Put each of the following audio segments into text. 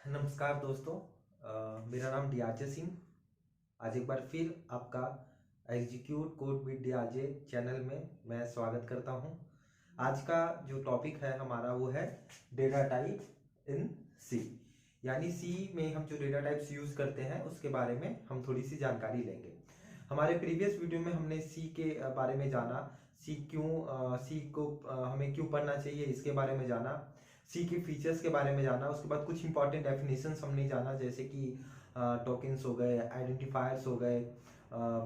नमस्कार दोस्तों। मेरा नाम डीआरजे सिंह। आज एक बार फिर आपका एग्जीक्यूट कोड विद डीआरजे चैनल में मैं स्वागत करता हूं। आज का जो टॉपिक है हमारा वो है डेटा टाइप इन सी, यानी सी में हम जो डेटा टाइप्स यूज करते हैं उसके बारे में हम थोड़ी सी जानकारी लेंगे। हमारे प्रीवियस वीडियो में हमने सी के बारे में जाना, सी को हमें क्यों पढ़ना चाहिए इसके बारे में जाना, सी के फीचर्स के बारे में जाना। उसके बाद कुछ इंपॉर्टेंट डेफिनेशंस हमने जाना, जैसे कि टोकन्स हो गए, आइडेंटिफायर्स हो गए,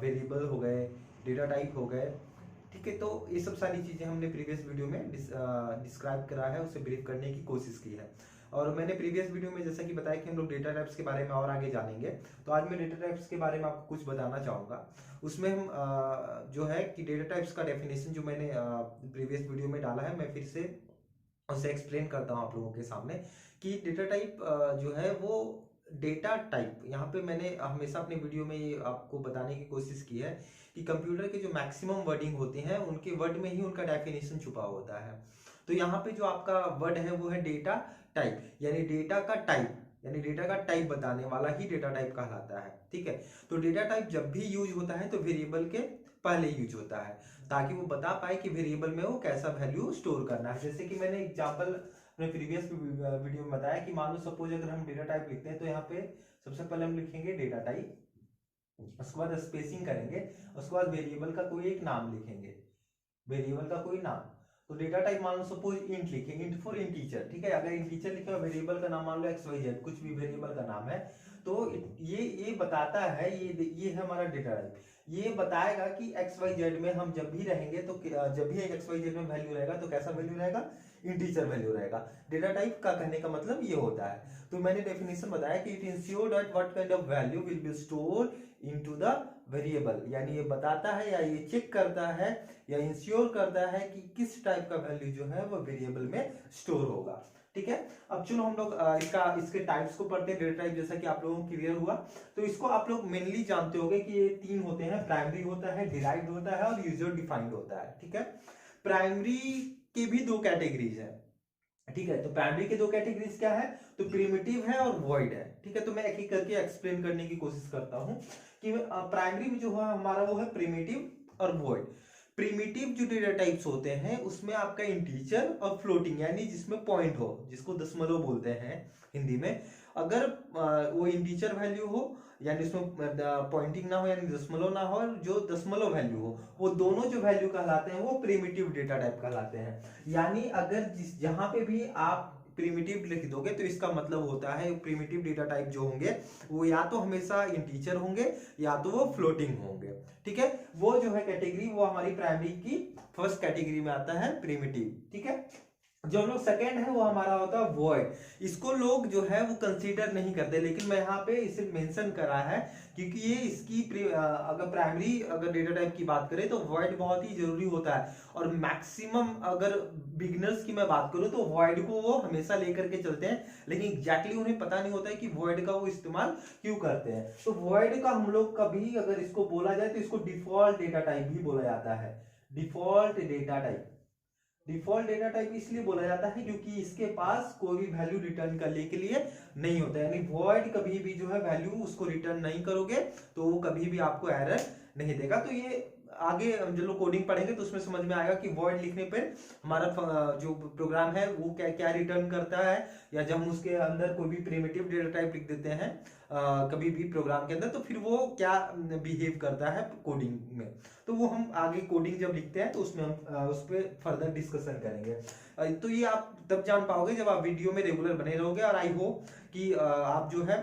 वेरिएबल हो गए, डेटा टाइप हो गए। ठीक है, तो ये सब सारी चीज़ें हमने प्रीवियस वीडियो में डिस्क्राइब करा है, उसे ब्रीफ करने की कोशिश की है। और मैंने प्रीवियस वीडियो में जैसा कि बताया कि हम लोग डेटा टाइप्स के बारे में और आगे जानेंगे, तो आज मैं डेटा टाइप्स के बारे में आपको कुछ बताना चाहूँगा। उसमें हम जो है कि डेटा टाइप्स का डेफिनेशन जो मैंने प्रीवियस वीडियो में डाला है, मैं फिर से उसे एक्सप्लेन करता हूँ आप लोगों के सामने कि डेटा टाइप जो है वो डेटा टाइप, यहाँ पे मैंने हमेशा अपने वीडियो में ये आपको बताने की कोशिश की है कि कंप्यूटर के जो मैक्सिमम वर्डिंग होते हैं उनके वर्ड में ही उनका डेफिनेशन छुपा होता है। तो यहाँ पे जो आपका वर्ड है वो है डेटा टाइप, यानी डेटा का टाइप, यानी डेटा का टाइप बताने वाला ही डेटा टाइप कहलाता है। ठीक है, तो डेटा टाइप जब भी यूज होता है तो वेरिएबल के पहले यूज होता है, ताकि वो बता पाए कि वेरिएबल में वो कैसा वैल्यू स्टोर करना है। जैसे कि मैंने एग्जांपल अपने प्रीवियस वीडियो में बताया कि मान लो सपोज अगर हम डेटा टाइप लिखते हैं तो यहाँ पे सबसे पहले हम लिखेंगे डेटा टाइप, उसके बाद स्पेसिंग करेंगे, उसके बाद वेरिएबल का कोई एक नाम लिखेंगे, वेरिएबल का कोई नाम। तो डेटा टाइप मान लो सपोज इंट लिखे, इंट फॉर इंटीजर। ठीक है, अगर इंटीजर लिखा वेरिएबल का नाम मान लो एक्स वाई जेड, कुछ भी वेरिएबल का नाम है, तो ये बताता है, ये है हमारा डेटा टाइप। ये बताएगा कि एक्स वाई जेड में हम जब भी रहेंगे तो जब भी एक्स वाई जेड में वैल्यू रहेगा तो कैसा वैल्यू रहेगा, इंटीजर वैल्यू रहेगा। डेटा टाइप का कहने का मतलब ये होता है। तो मैंने डेफिनेशन बताया कि it ensure that what kind of value will be store into the variable, यानी ये बताता है या ये चेक करता है या इंश्योर करता है कि किस टाइप का वैल्यू जो है वो वेरिएबल में स्टोर होगा। ठीक है, अब चलो हम लोग इसके टाइप्स को पढ़ते हैं। डेटा टाइप जैसा कि आप लोगों को क्लियर हुआ, तो इसको आप लोग मेनली जानते होंगे कि ये तीन होते हैं, प्राइमरी होता है, डिराइव्ड होता है और यूजर डिफाइंड होता है। ठीक है, प्राइमरी के भी दो कैटेगरीज है। ठीक है, तो प्राइमरी के दो कैटेगरीज क्या है, तो प्रिमिटिव है और वॉइड है। ठीक है, तो मैं एक एक करके एक्सप्लेन करने की कोशिश करता हूं कि प्राइमरी में जो है हमारा वो है प्रिमिटिव और वॉइड। प्रिमिटिव जो डेटा टाइप्स होते हैं उसमें आपका इंटीजर और फ्लोटिंग, यानी जिसमें पॉइंट हो, जिसको दशमलव बोलते हैं हिंदी में, अगर वो इंटीजर वैल्यू हो, यानी उसमें पॉइंटिंग ना हो, यानी दशमलव ना हो, और जो दशमलव वैल्यू हो, वो दोनों जो वैल्यू कहलाते हैं वो प्रिमिटिव डेटा टाइप कहलाते हैं। यानी अगर जहां पे भी आप प्रिमिटिव लिख दोगे तो इसका मतलब होता है प्रिमिटिव डेटा टाइप जो होंगे वो या तो हमेशा इंटीजर होंगे या तो वो फ्लोटिंग होंगे। ठीक है, वो जो है कैटेगरी वो हमारी प्राइमरी की फर्स्ट कैटेगरी में आता है, प्रिमिटिव। ठीक है, जो हम लोग सेकेंड है वो हमारा होता है वॉइड। इसको लोग जो है वो कंसीडर नहीं करते, लेकिन मैं यहाँ पे इसे मेंशन करा है क्योंकि ये इसकी अगर प्राइमरी अगर डेटा टाइप की बात करें तो वॉइड बहुत ही जरूरी होता है। और मैक्सिमम अगर बिगिनर्स की मैं बात करूं तो वॉइड को वो हमेशा लेकर के चलते हैं, लेकिन एग्जैक्टली उन्हें पता नहीं होता है कि वॉइड का वो इस्तेमाल क्यों करते हैं। तो वॉइड का हम लोग कभी अगर इसको बोला जाए तो इसको डिफॉल्ट डेटा टाइप भी बोला जाता है। Default data type, default data type इसलिए बोला जाता है क्योंकि इसके पास कोई भी वैल्यू रिटर्न करने के लिए नहीं होता है, यानी वॉइड कभी भी जो है वैल्यू उसको रिटर्न नहीं करोगे तो वो कभी भी आपको एरर नहीं देगा। तो ये आगे हम जो लोग कोडिंग पढ़ेंगे तो उसमें समझ में आएगा कि वॉइड लिखने पे हमारा जो प्रोग्राम है वो क्या क्या रिटर्न करता है, या जब हम उसके अंदर कोई भी प्रिमिटिव डेटा टाइप लिख देते हैं कभी भी प्रोग्राम के अंदर, तो फिर वो क्या बिहेव करता है कोडिंग में। तो वो हम आगे कोडिंग जब लिखते हैं तो उसमें हम उस पर फर्दर डिस्कशन करेंगे। तो ये आप तब जान पाओगे जब आप वीडियो में रेगुलर बने रहोगे, और आई होप कि आप जो है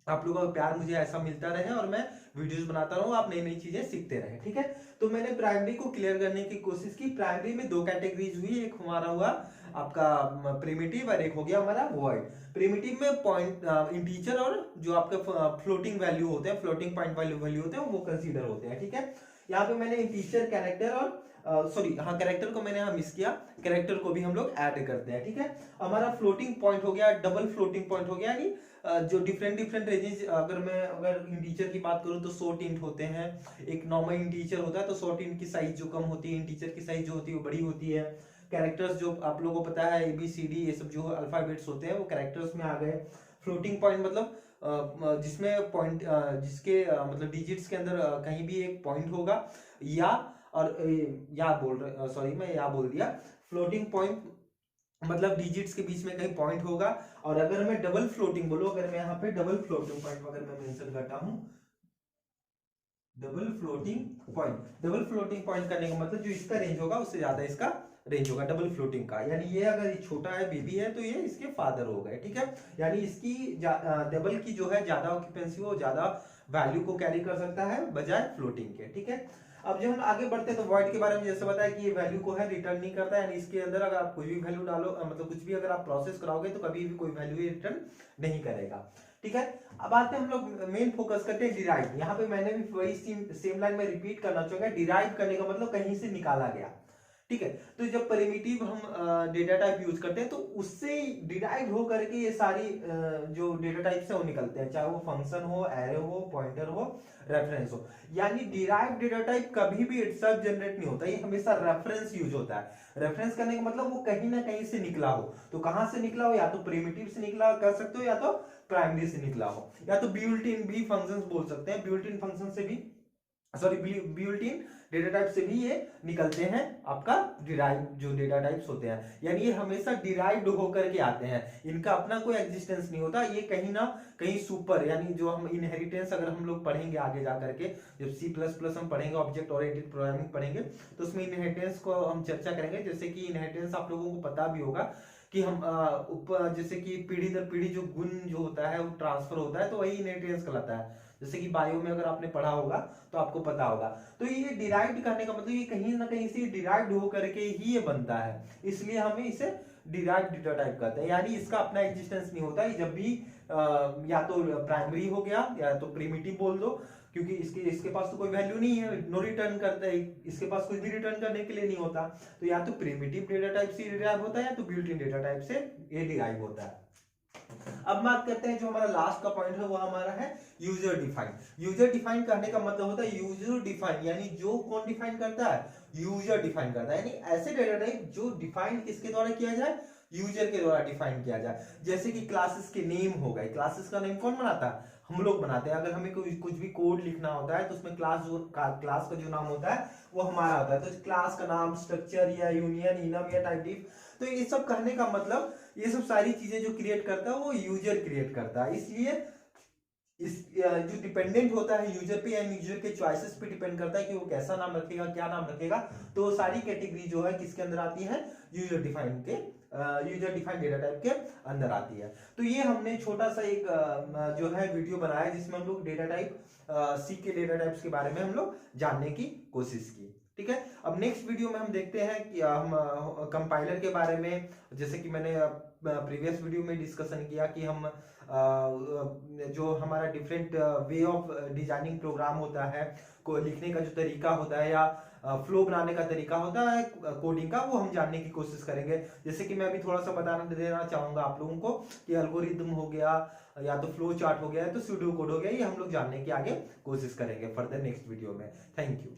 आप लोगों का प्यार मुझे ऐसा मिलता रहे और मैं वीडियोस बनाता रहूं, आप नई नई चीजें सीखते रहें। ठीक है, तो मैंने प्राइमरी को क्लियर करने की कोशिश की। प्राइमरी में दो कैटेगरीज हुई, एक हमारा हुआ आपका प्रिमिटिव और एक हो गया हमारा वॉइड। प्रिमिटिव में पॉइंट इंटीजर और जो आपका फ्लोटिंग वैल्यू होते हैं, फ्लोटिंग पॉइंट वैल्यू होते हैं वो कंसीडर होते हैं। ठीक है, यहाँ पे मैंने इंटीजर, कैरेक्टर और सॉरी हाँ कैरेक्टर को मैंने यहाँ मिस किया, कैरेक्टर को भी हम लोग ऐड करते हैं। ठीक है, हमारा फ्लोटिंग पॉइंट हो गया, डबल फ्लोटिंग पॉइंट हो गया, यानी जो डिफरेंट डिफरेंट रेंजेस, अगर इंटीजर की बात करूं तो शॉर्ट इंट होते हैं, एक नॉर्मल इंटीजर होता है तो शॉर्ट इंट की साइज जो कम होती है, इंटीजर की साइज जो होती है वो बड़ी होती है। कैरेक्टर्स जो आप लोगों को पता है ABCD ये सब जो अल्फाबेट्स होते हैं वो कैरेक्टर्स में आ गए। फ्लोटिंग पॉइंट मतलब जिसमें पॉइंट जिसके मतलब डिजिट्स के अंदर कहीं भी एक पॉइंट होगा, या और या बोल रहे सॉरी मैं या बोल दिया। फ्लोटिंग पॉइंट मतलब डिजिट्स के बीच में कहीं पॉइंट होगा। और अगर मैं डबल फ्लोटिंग बोलूं, अगर मैं यहाँ पे डबल फ्लोटिंग पॉइंट अगर मैं मेंशन करता हूं, double floating point, double floating point करने का मतलब जो इसका रेंज होगा उससे ज्यादा इसका रेंज होगा डबल फ्लोटिंग का। यानी ये अगर ये छोटा है बेबी है तो ये इसके फादर हो गए, ठीक है। यानी इसकी डबल की जो है ज्यादा ऑक्यूपेंसी हो, ज्यादा वैल्यू को कैरी कर सकता है बजाय फ्लोटिंग के, ठीक है। अब जब हम आगे बढ़ते हैं तो वॉइड के बारे में जैसे बताया कि ये वैल्यू को है रिटर्न नहीं करता है, यानी इसके अंदर अगर आप कोई भी वैल्यू डालो मतलब कुछ भी अगर आप प्रोसेस कराओगे तो कभी भी कोई वैल्यू रिटर्न नहीं करेगा, ठीक है। अब आते हैं हम लोग मेन फोकस करते हैं डिराइव। यहाँ पे मैंने भी वही सेम लाइन में रिपीट करना चाहूंगा, डिराइव करने का मतलब कहीं से निकाला गया, ठीक है। तो जब प्रिमिटिव हम डेटा टाइप यूज करते हैं तो उससे डिराइव हो करके ये सारी जो डेटा टाइप है वो निकलते हैं, चाहे वो फंक्शन हो, एरे हो, पॉइंटर हो, रेफरेंस हो। यानी डिराइव डेटा टाइप कभी भी इटसेल्फ जनरेट नहीं होता, ये हमेशा रेफरेंस यूज होता है। रेफरेंस करने का मतलब वो कहीं ना कहीं से निकला हो, तो कहां से निकला हो, या तो प्रिमिटिव से निकला कर सकते हो, या तो प्राइमरी से निकला हो, या तो बिल्ट इन भी फंक्शंस बोल सकते हैं, बिल्ट इन फंक्शन से भी sorry built in data type से भी ये निकलते हैं आपका डिराइव जो डेटा टाइप्स होते हैं। यानी ये हमेशा डिराइव्ड होकर के आते हैं, इनका अपना कोई एग्जिस्टेंस नहीं होता, ये कहीं ना कहीं सुपर, यानी जो हम इनहेरिटेंस अगर हम लोग पढ़ेंगे आगे जा करके, जब C++ हम पढ़ेंगे, ऑब्जेक्ट ओरिएंटेड प्रोग्रामिंग पढ़ेंगे, तो उसमें इनहेरिटेंस को हम चर्चा करेंगे। जैसे कि इनहेरिटेंस आप लोगों को पता भी होगा कि हम ऊपर जैसे कि पीढ़ी दर पीढ़ी जो गुण जो होता है वो ट्रांसफर होता है, तो वही इनहेरिटेंस कहलाता है। जैसे कि बायो में अगर आपने पढ़ा होगा तो आपको पता होगा। तो ये डिराइव्ड करने का मतलब ये कहीं ना कहीं से डिराइव्ड हो करके ही ये बनता है, इसलिए हमें इसे डिराइव्ड डेटा टाइप कहते हैं। यानी इसका अपना एग्जिस्टेंस नहीं होता, ये जब भी या तो प्राइमरी हो गया या तो प्रिमिटिव बोल दो, क्योंकि इसके पास तो कोई वैल्यू नहीं है, नो रिटर्न करता है, इसके पास कुछ भी रिटर्न करने के लिए नहीं होता, तो या तो प्रिमिटिव डेटा टाइप से डिराइव होता है या तो बिल्ट इन डेटा टाइप से ये डिराइव होता है। अब बात करते हैं जो हमारा लास्ट का पॉइंट है वो हमारा है यूजर डिफाइन। यूजर डिफाइन करने का मतलब होता है यूजर डिफाइन, यानी जो कौन डिफाइन करता है, यूजर डिफाइन करता है। यानी ऐसे डेटा टाइप जो डिफाइन किसके द्वारा किया जाए, यूजर के द्वारा डिफाइन किया जाए। जैसे कि क्लासेस के नेम हो गए, क्लासेस का नेम कौन बनाता है, हम लोग बनाते हैं। अगर हमें कुछ भी कोड लिखना होता है तो उसमें क्लास का जो नाम होता है वो हमारा होता है, तो क्लास का नाम, स्ट्रक्चर या यूनियन, इनम या टाइप डिफ, तो ये सब कहने का मतलब ये सब सारी चीजें जो क्रिएट करता है वो यूजर क्रिएट करता है। इसलिए इस जो डिपेंडेंट होता है यूजर पे, यानी यूजर के चॉइसेस पे डिपेंड करता है कि वो कैसा नाम रखेगा, क्या नाम रखेगा। तो सारी कैटेगरी जो है किसके अंदर आती है, यूजर डिफाइंड डेटा टाइप के अंदर आती है। तो ये हमने छोटा सा एक जो है वीडियो बनाया जिसमें हम लोग डेटा टाइप सी के डेटा टाइप्स के बारे में हम लोग जानने की कोशिश की, ठीक है। अब नेक्स्ट वीडियो में हम देखते हैं कि हम कंपाइलर के बारे में, जैसे कि मैंने प्रीवियस वीडियो में डिस्कशन किया कि हम जो हमारा different way of designing program होता है, को लिखने का जो तरीका होता है या फ्लो बनाने का तरीका होता है कोडिंग का, वो हम जानने की कोशिश करेंगे। जैसे कि मैं अभी थोड़ा सा बताना देना चाहूंगा आप लोगों को कि एल्गोरिदम हो गया या तो फ्लो चार्ट हो गया, तो सूडो कोड हो गया, ये हम लोग जानने की आगे कोशिश करेंगे फर्दर नेक्स्ट वीडियो में। Thank you.